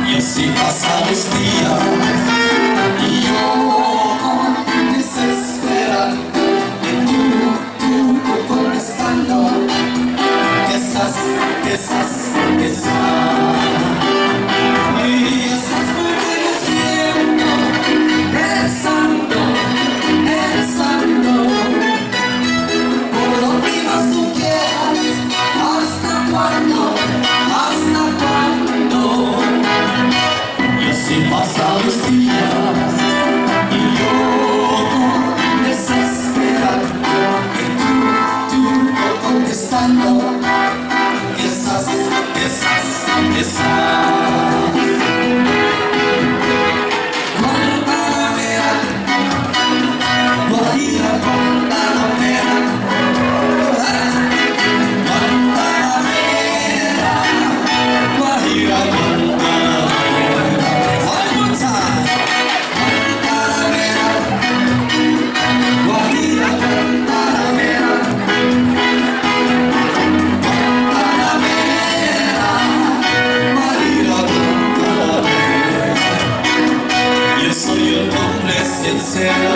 Y así pasan los días y yo desesperando y tú contestando que estás y estás perdiendo tiempo pensando por lo que más tú quieras. ¿Hasta cuándo? Y así pasan los días y yo desesperando y tú contestando que estás. Guantanamera, Guajira, Guantanamera, Guantanamera, Guajira, Guantanamera. One more time. Guantanamera, Guajira, Guantanamera, Guantanamera, Guajira, Guantanamera. Yo soy el hombre sincero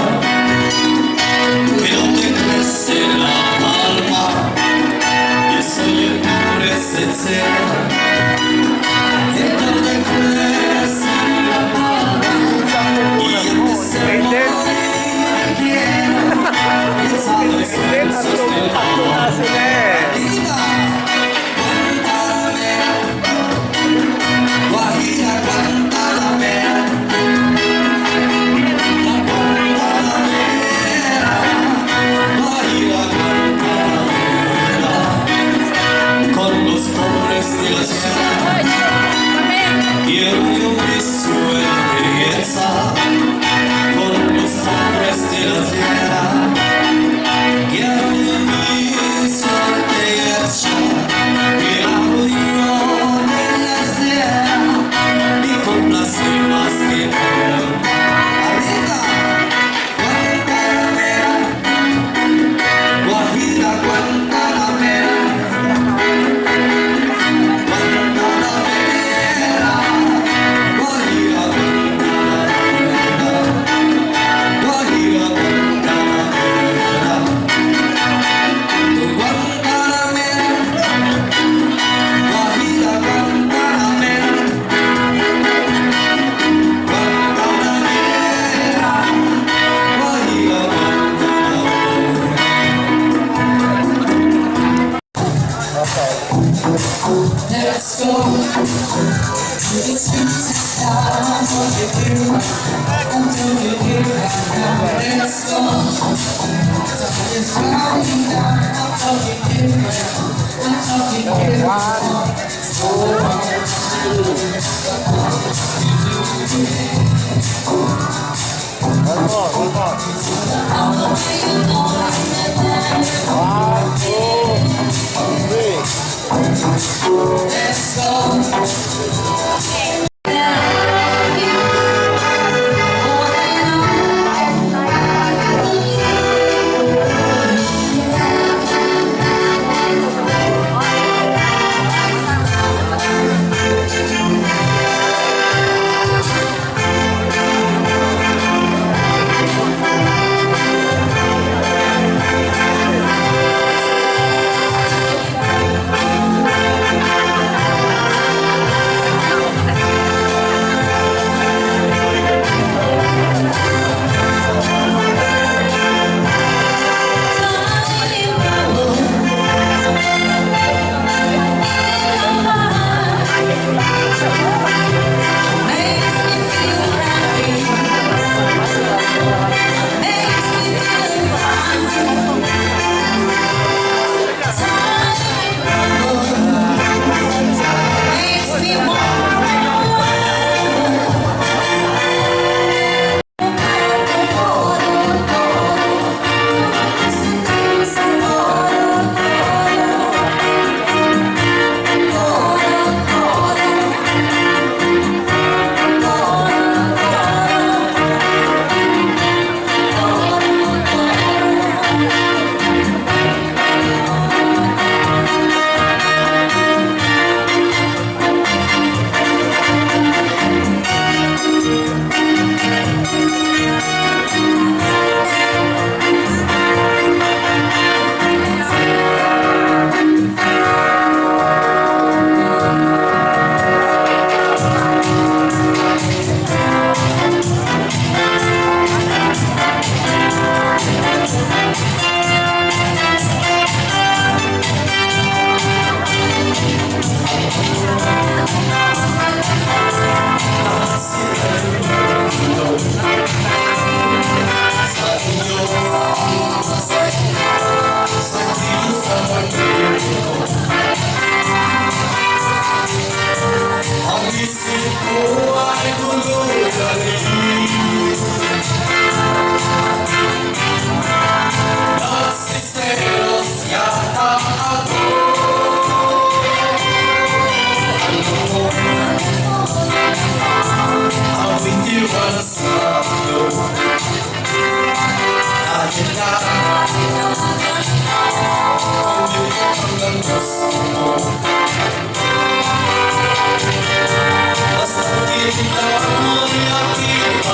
que no te crece la alma. Yo soy el hombre sincero que no te crece la alma. Y antes de morir quiero pensar en los besos del amor. Viva Guantanamera, Guajira, Guantanamera, Guantanamera, Guajira, Guantanamera. Con los pobres de la ciudad quiero yo mi suerte hecha. Con los pobres de la tierra quiero yo mi suerte hecha. Que hago yo de la sierra y complacer más que puedo. Arriba, Guantanamera, Guajira, Guantanamera, Guantanamera, Guajira, Guantanamera, Guajira, Guantanamera, Guantanamera, Guajira, Guantanamera, Guantanamera, Guajira, Guantanamera. Let's go to the streets of town. Nagsiselos yata ako. Ang bitiwan sa iyo. Dahil na kung di ko hanggang gusto mo. Basta kita mo'y aking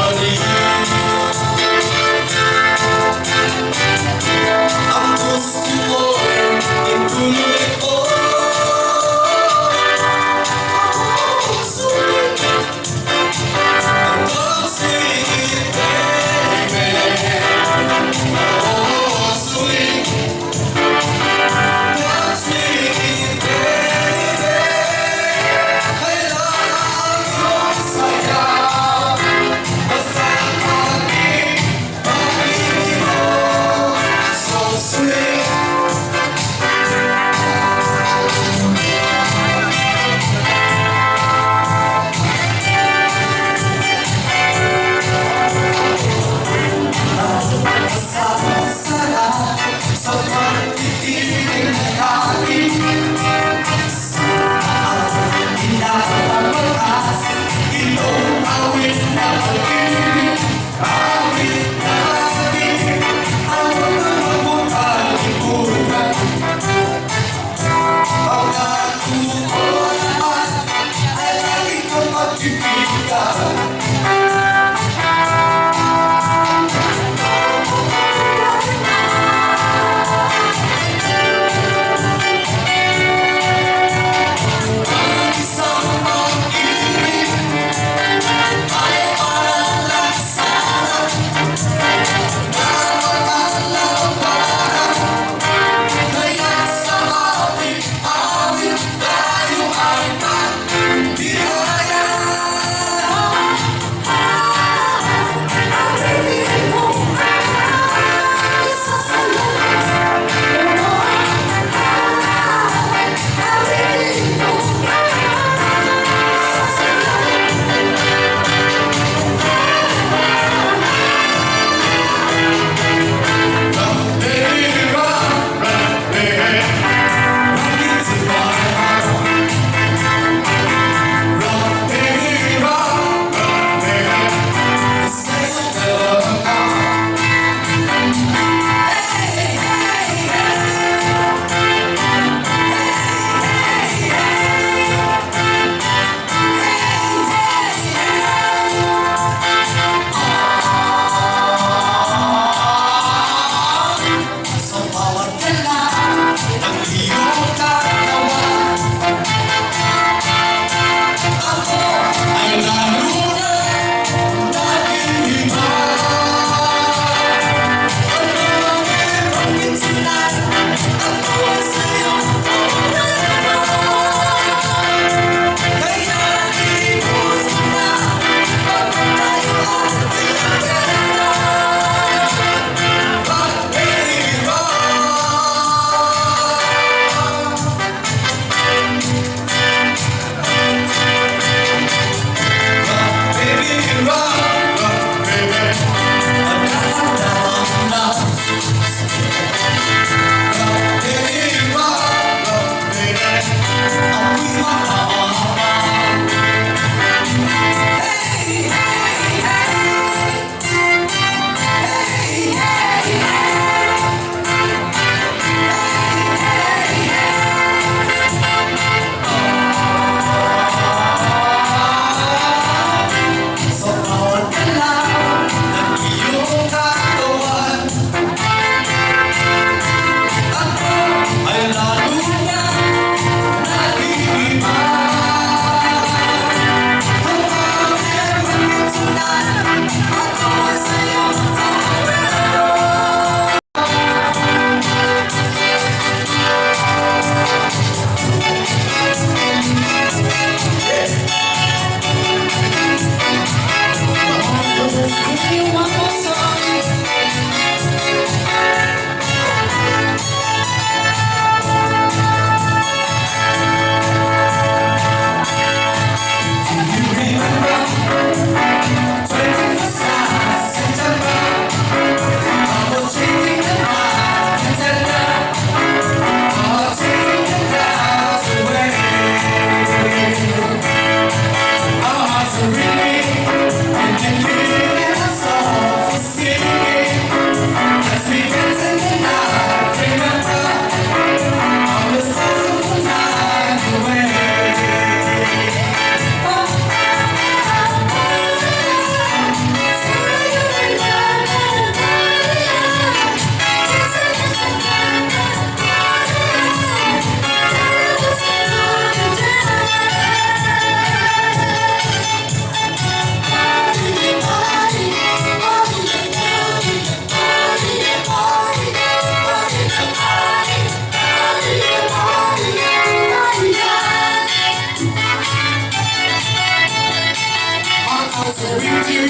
you.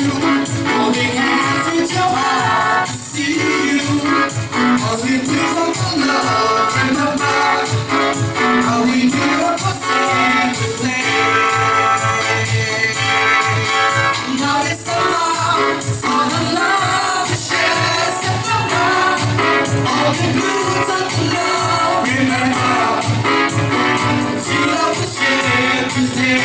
Holding hands with your heart to see you. Cause we feel something love in the back. How we do what we say to say. Now it's the love, it's all the love to share. Set the love, all the good of the love. Remember, you love to share today.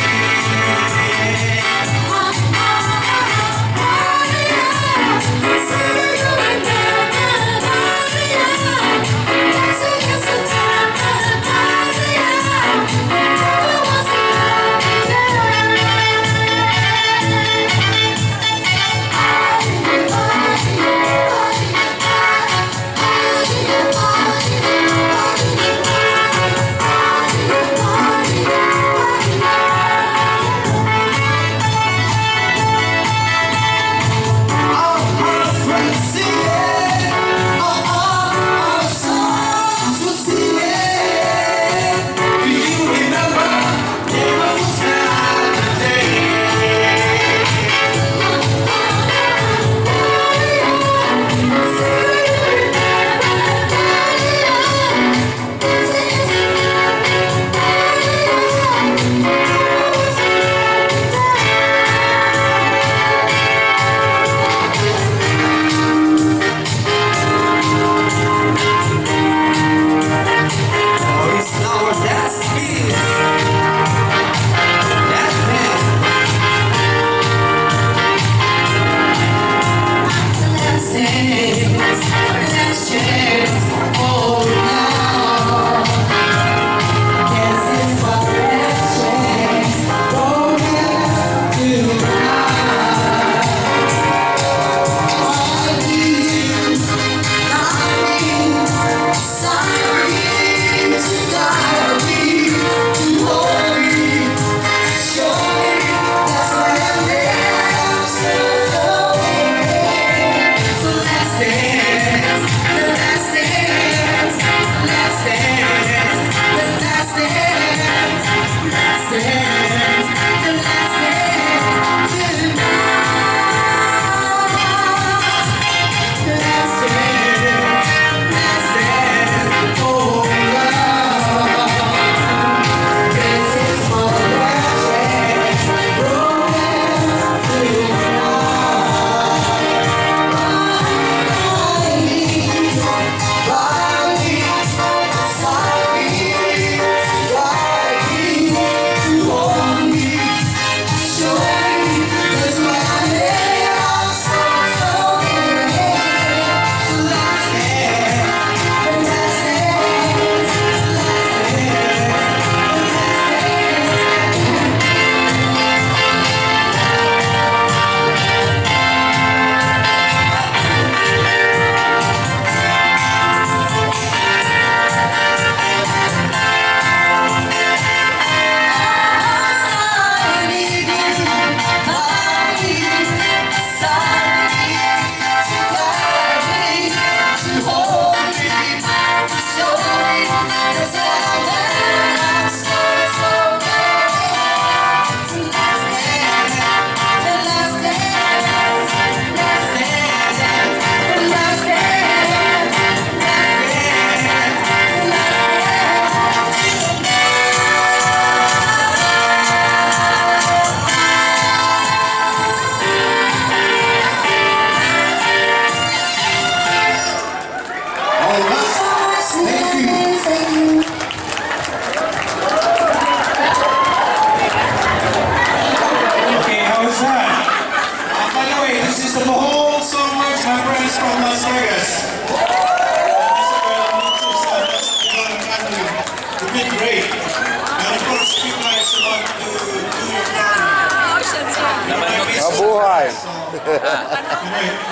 Mabuhay.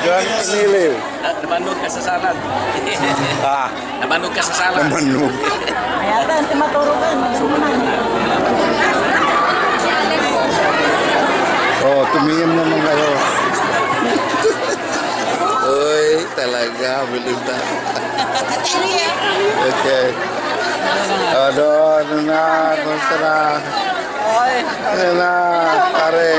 Yan niliw. Nabanog ka sa salad. Ah, Nabanog ka sa salad. namanug. Kaya ito, maturukan. Oh, tumingin naman kayo. Uy, talaga, bilib na. Okay. Ano na, kumusta na? Ano na, pare?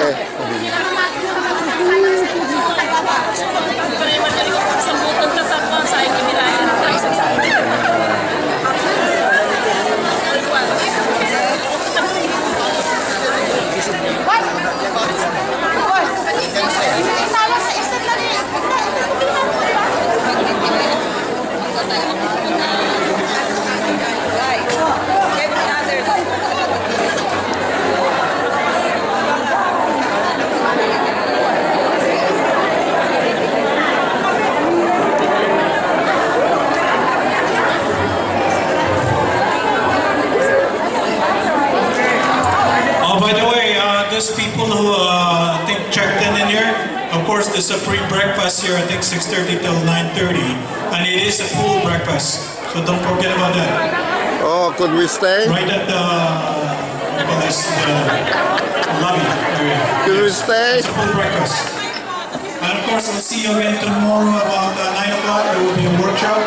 course, there's a pre-breakfast here, I think 6:30 till 9:30, and it is a full breakfast, so don't forget about that. Oh, could we stay? Right at the, well, this, lobby area. Could we stay? It's a full breakfast. And of course, we'll see you again tomorrow about 9 o'clock. There will be a workshop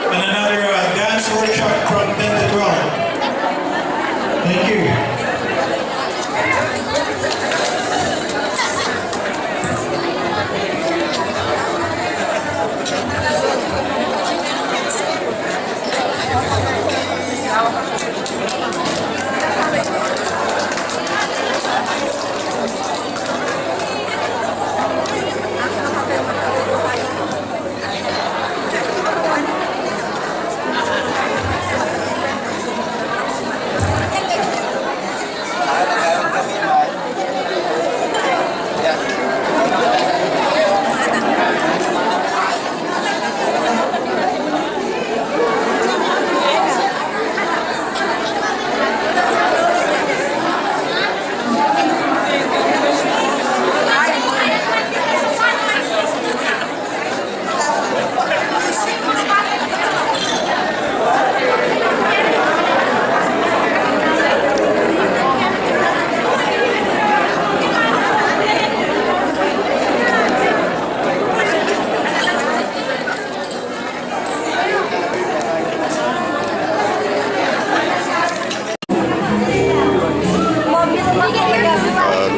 and another dance workshop from 10 to 12. Thank you.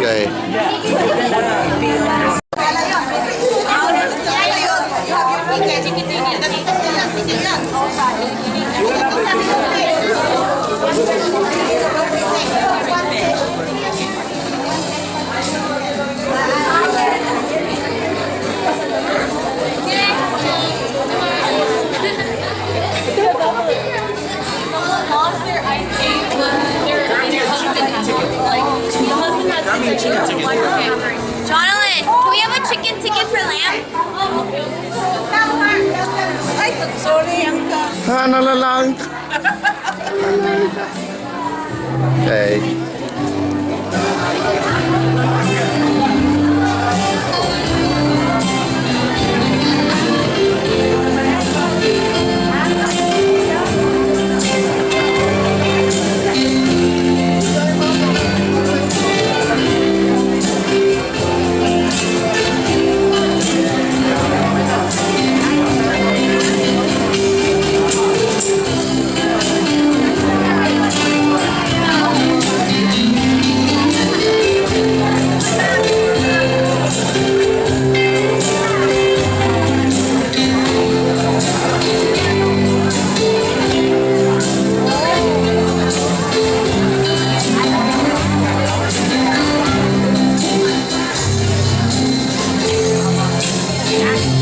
Okay. Jonathan, can we have a chicken ticket for lamb? Ano na lang? Okay.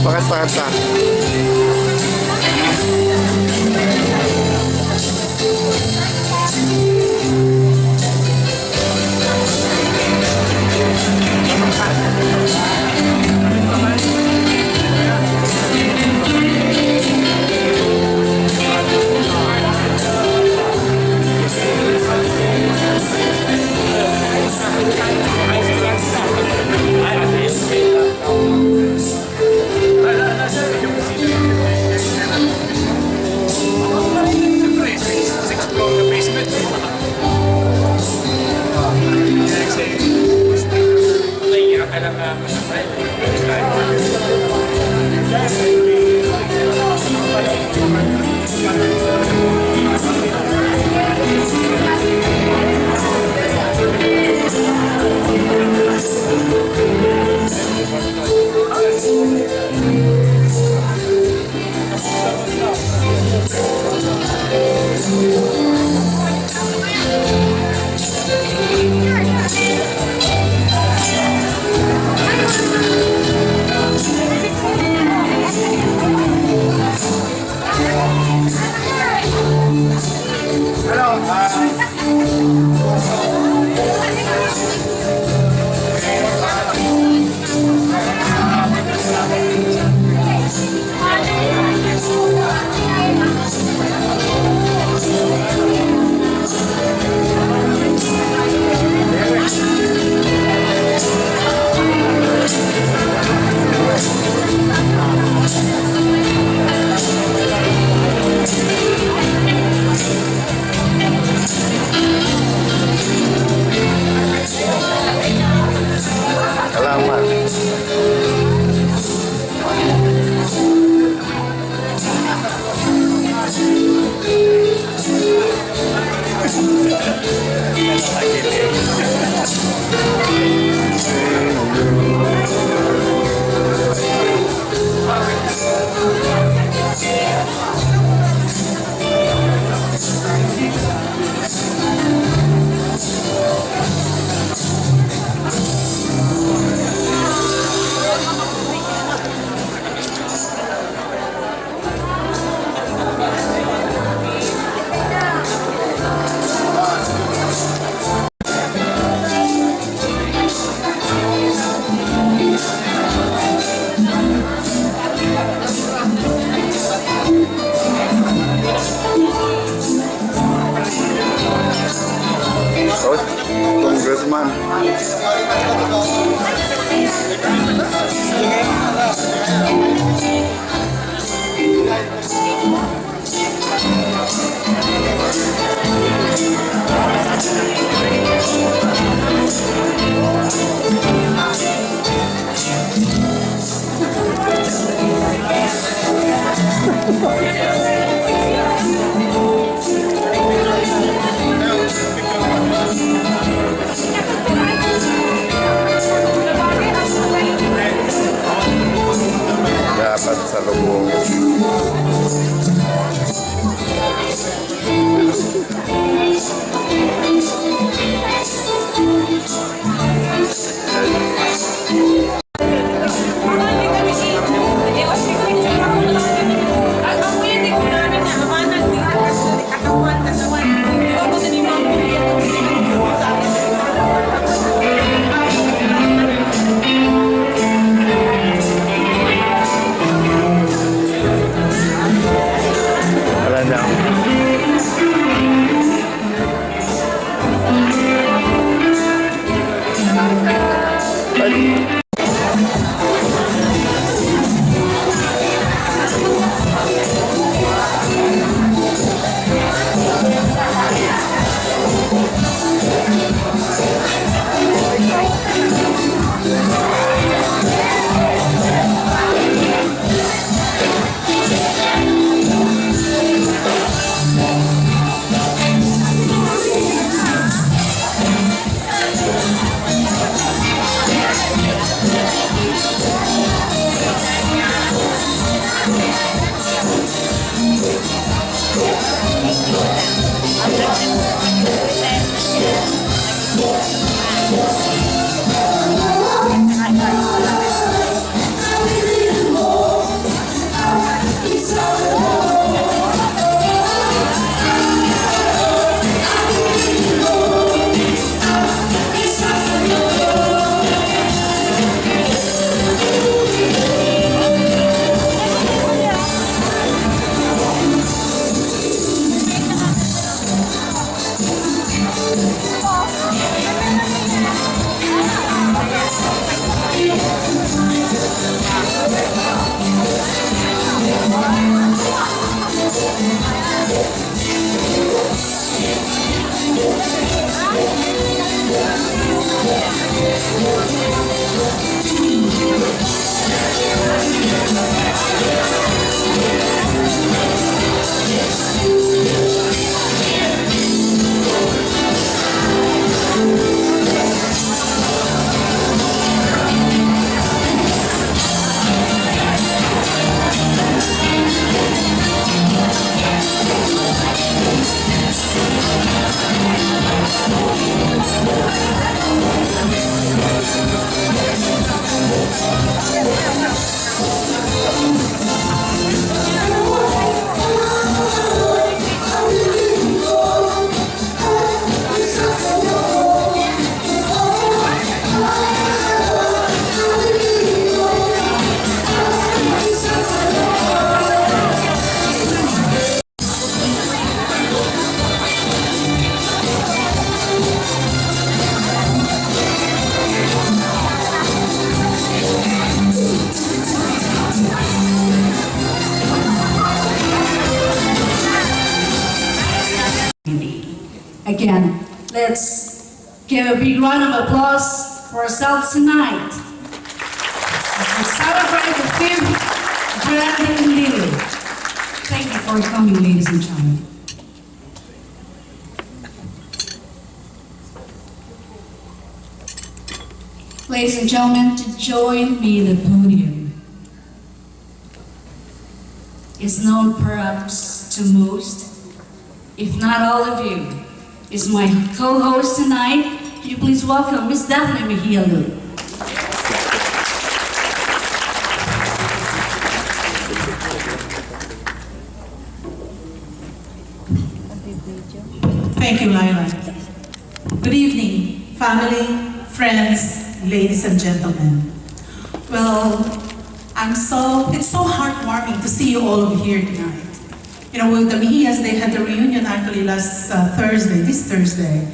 Pakasata. Oh, congressman. Dapat sa lubong. Wala na. Again, let's give a big round of applause for ourselves tonight as we celebrate the 5th Grand Jubilee. Thank you for coming, ladies and gentlemen. ladies and gentlemen, to join me in the podium. Is known perhaps to most, if not all of you, is my co-host tonight. Can you please welcome Miss Daphne Mejia Lu. Thank you, Laila. Good evening, family, friends, ladies and gentlemen. Well, it's so heartwarming to see you all over here tonight. You know, with the Mejias, they had a reunion actually last this Thursday.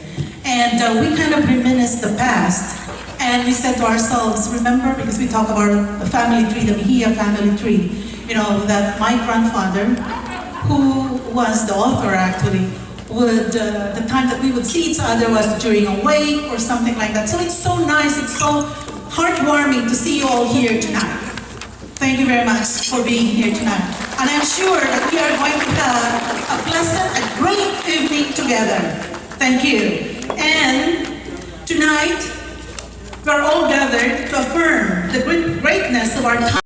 And we kind of reminisced the past. And we said to ourselves, remember, because we talk about the family tree, the Mejia family tree, you know, that my grandfather, who was the author actually, would, the time that we would see each other was during a wake or something like that. So it's so nice, it's so heartwarming to see you all here tonight. Thank you very much for being here tonight. And I'm sure that we are going to have a pleasant, a great evening together. Thank you. And tonight, we're all gathered to affirm the greatness of our time.